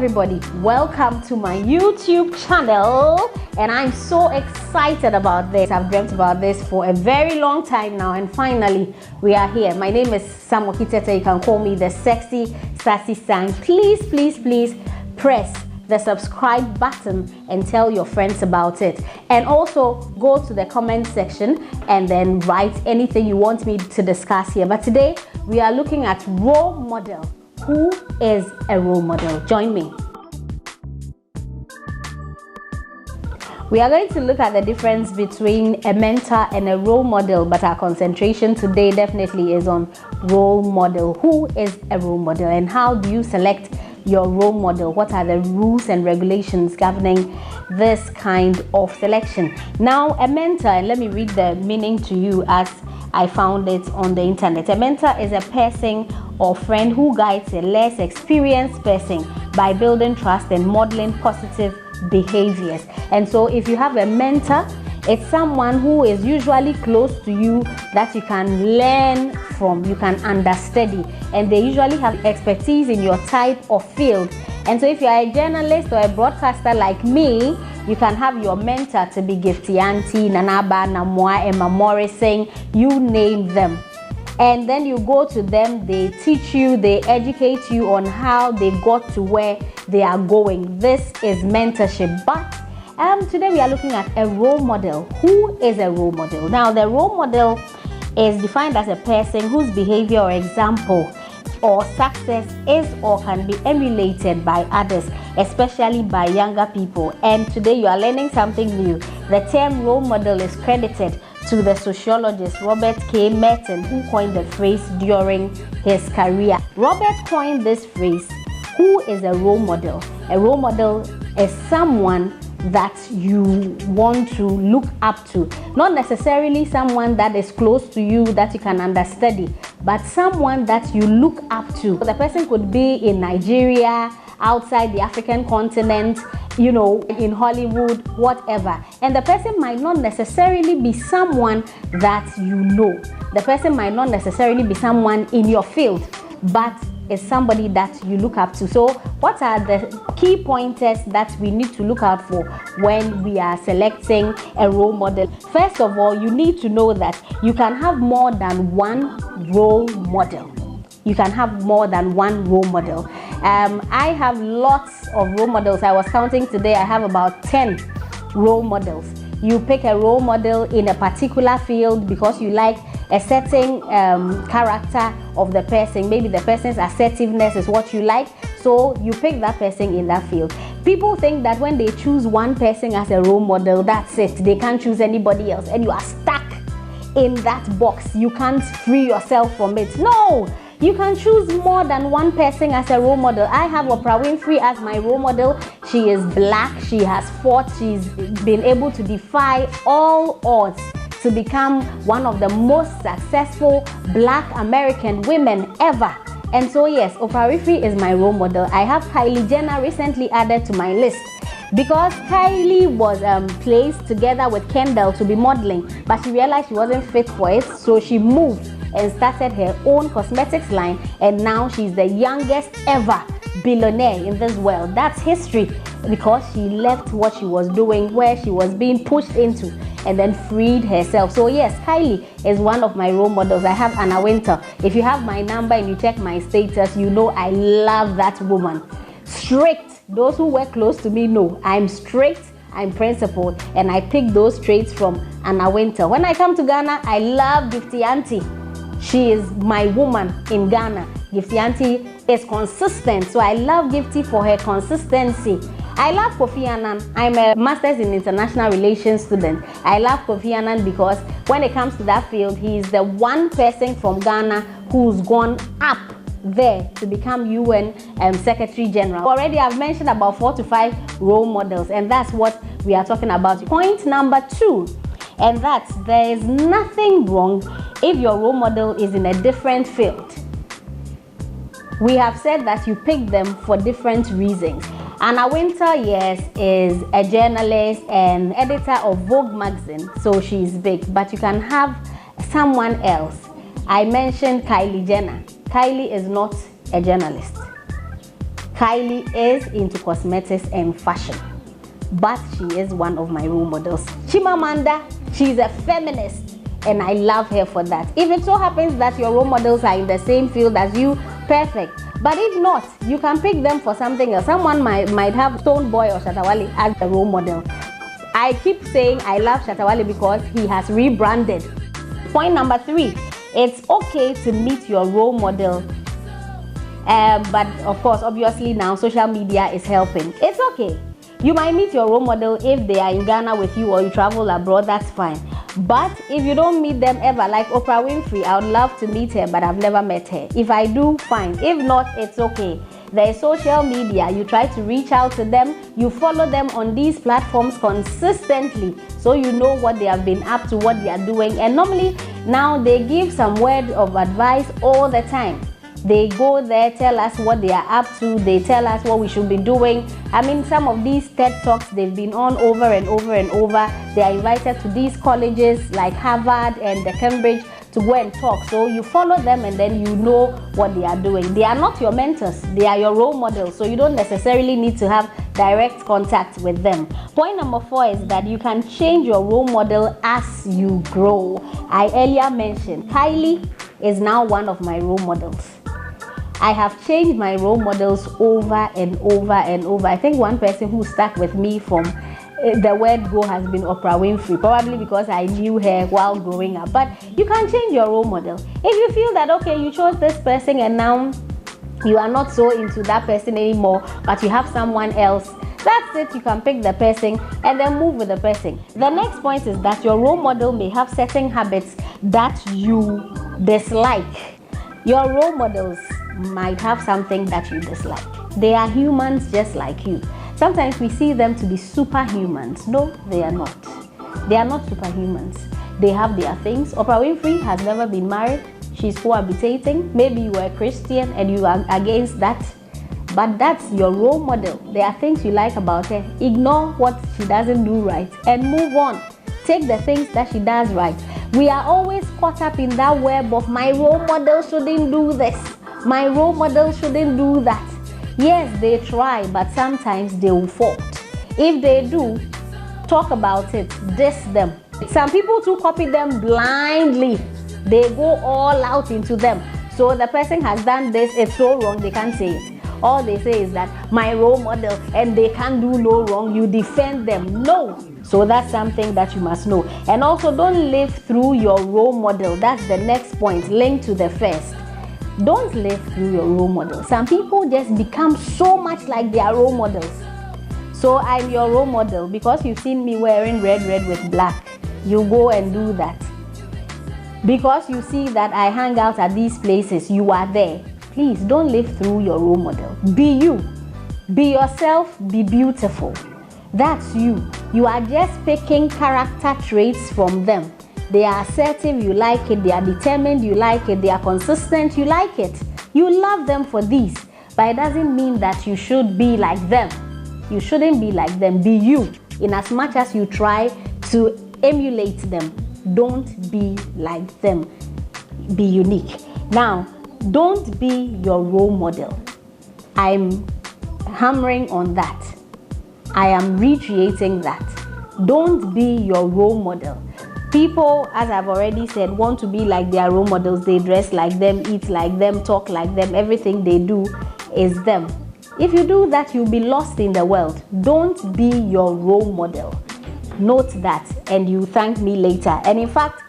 everybody, welcome to my YouTube channel, and I'm so excited about this. I've dreamt about this for a very long time now, and finally we are here. My name is Sangmorkie Tetteh. You can call me the sexy sassy Sang. Please press the subscribe button and tell your friends about it, and also go to the comment section and then write anything you want me to discuss here. But today we are looking at role model. Who is a role model? Join me. We are going to look at the difference between a mentor and a role model, but our concentration today definitely is on role model. Who is a role model, and how do you select your role model? What are the rules and regulations governing this kind of selection? Now, a mentor, and let me read the meaning to you as I found it on the internet. A mentor is a person or friend who guides a less experienced person by building trust and modeling positive behaviors. And so if you have a mentor, it's someone who is usually close to you that you can learn from, you can understudy, and they usually have expertise in your type of field. And so if you are a journalist or a broadcaster like me, you can have your mentor to be Gifty Auntie, Nanaba, Namoa, Emma Morrison, you name them. And then you go to them, they teach you, they educate you on how they got to where they are going. This is mentorship. But today we are looking at a role model. Who is a role model? Now, the role model is defined as a person whose behavior or example or success is or can be emulated by others, especially by younger people. And today you are learning something new. The term role model is credited to the sociologist Robert K. Merton, who coined the phrase during his career. Robert coined this phrase, who is a role model? A role model is someone that you want to look up to, not necessarily someone that is close to you that you can understudy, but someone that you look up to. The person could be in Nigeria, outside the African continent, you know, in Hollywood, whatever. And the person might not necessarily be someone that you know. The person might not necessarily be someone in your field, but is somebody that you look up to. So what are the key pointers that we need to look out for when we are selecting a role model? First of all, you need to know that you can have more than one role model. You can have more than one role model. I have lots of role models. I was counting today. I have about 10 role models. You pick a role model in a particular field because you like a certain character of the person. Maybe the person's assertiveness is what you like, so you pick that person in that field. People think that when they choose one person as a role model, that's it. They can't choose anybody else, and you are stuck in that box. You can't free yourself from it. No! You can choose more than one person as a role model. I have Oprah Winfrey as my role model. She is black. She has fought. She's been able to defy all odds to become one of the most successful black American women ever. And so yes, Oprah Winfrey is my role model. I have Kylie Jenner recently added to my list because Kylie was placed together with Kendall to be modeling, but she realized she wasn't fit for it, so she moved and started her own cosmetics line, and now she's the youngest ever billionaire in this world. That's history, because she left what she was doing, where she was being pushed into, and then freed herself. So yes, Kylie is one of my role models. I have Anna Wintour. If you have my number and you check my status, you know I love that woman. Strict. Those who were close to me know I'm strict, I'm principled, and I pick those traits from Anna Wintour. When I come to Ghana, I love Gifty Auntie. She is my woman in Ghana. Gifty Auntie is consistent, so I love Gifty for her consistency. I love Kofi Annan. I'm a master's in international relations student. I love Kofi Annan because when it comes to that field, he is the one person from Ghana who's gone up there to become UN Secretary General. Already I've mentioned about 4 to 5 role models, and that's what we are talking about. Point number 2, and that's there is nothing wrong if your role model is in a different field. We have said that you pick them for different reasons. Anna Wintour, yes, is a journalist and editor of Vogue magazine, so she's big, but you can have someone else. I mentioned Kylie Jenner. Kylie is not a journalist. Kylie is into cosmetics and fashion, but she is one of my role models. Chimamanda, she's a feminist, and I love her for that. If it so happens that your role models are in the same field as you, perfect. But if not, you can pick them for something else. Someone might have Stone Boy or Shatawale as a role model. I keep saying I love Shatawale because he has rebranded. Point number 3, it's okay to meet your role model. But of course, obviously now social media is helping. It's okay. You might meet your role model if they are in Ghana with you or you travel abroad, that's fine. But if you don't meet them ever, like Oprah Winfrey, I would love to meet her, but I've never met her. If I do, fine. If not, it's okay. There is social media. You try to reach out to them. You follow them on these platforms consistently, so you know what they have been up to, what they are doing. And normally now they give some word of advice all the time. They go there, tell us what they are up to, they tell us what we should be doing. I mean, some of these TED Talks, they've been on over and over and over. They are invited to these colleges like Harvard and the Cambridge to go and talk. So you follow them and then you know what they are doing. They are not your mentors, they are your role models. So you don't necessarily need to have direct contact with them. Point number 4 is that you can change your role model as you grow. I earlier mentioned Kylie is now one of my role models. I have changed my role models over and over and over. I think one person who stuck with me from the word go has been Oprah Winfrey, probably because I knew her while growing up. But you can change your role model. If you feel that, okay, you chose this person and now you are not so into that person anymore, but you have someone else, that's it. You can pick the person and then move with the person. The next point is that your role model may have certain habits that you dislike. Your role models might have something that you dislike. They are humans just like you. Sometimes we see them to be superhumans. No, they are not. They are not superhumans. They have their things. Oprah Winfrey has never been married. She's cohabitating. Maybe you are a Christian and you are against that, but that's your role model. There are things you like about her. Ignore what she doesn't do right and move on. Take the things that she does right. We are always caught up in that web of my role model shouldn't do this. My role model shouldn't do that. Yes, they try, but sometimes they will fault. If they do, talk about it, diss them. Some people too copy them blindly. They go all out into them. So the person has done this, it's so wrong, they can't say it. All they say is that my role model and they can't do no wrong, you defend them. No. So that's something that you must know. And also don't live through your role model. That's the next point, linked to the first. Don't live through your role model. Some people just become so much like their role models. So I'm your role model because you've seen me wearing red with black. You go and do that. Because you see that I hang out at these places, you are there. Please don't live through your role model. Be you. Be yourself. Be beautiful. That's you. You are just picking character traits from them. They are assertive, you like it. They are determined, you like it. They are consistent, you like it. You love them for these. But it doesn't mean that you should be like them. You shouldn't be like them. Be you. In as much as you try to emulate them, don't be like them. Be unique. Now, don't be your role model. I'm hammering on that. I am reiterating that. Don't be your role model. People, as I've already said, want to be like their role models. They dress like them, eat like them, talk like them. Everything they do is them. If you do that, you'll be lost in the world. Don't be your role model. Note that and you thank me later. And in fact,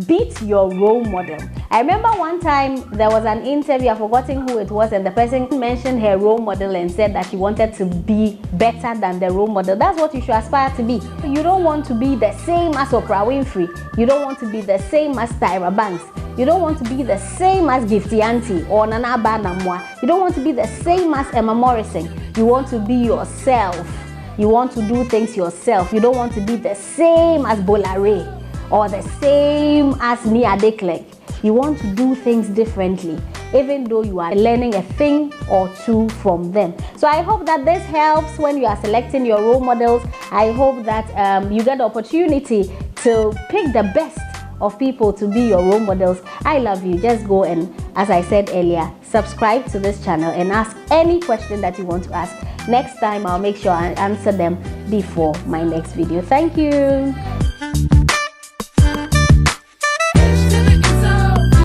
beat your role model. I remember one time there was an interview, I've forgotten who it was, and the person mentioned her role model and said that she wanted to be better than the role model. That's what you should aspire to be. You don't want to be the same as Oprah Winfrey. You don't want to be the same as Tyra Banks. You don't want to be the same as Gifty Auntie or Nana Banamwa. You don't want to be the same as Emma Morrison. You want to be yourself. You want to do things yourself. You don't want to be the same as Bola Ray or the same as Nia Deklerk. You want to do things differently, even though you are learning a thing or two from them. So I hope that this helps when you are selecting your role models. I hope that you get the opportunity to pick the best of people to be your role models, I love you. Just go and, as I said earlier, subscribe to this channel and ask any question that you want to ask. Next time, I'll make sure I answer them before my next video. Thank you.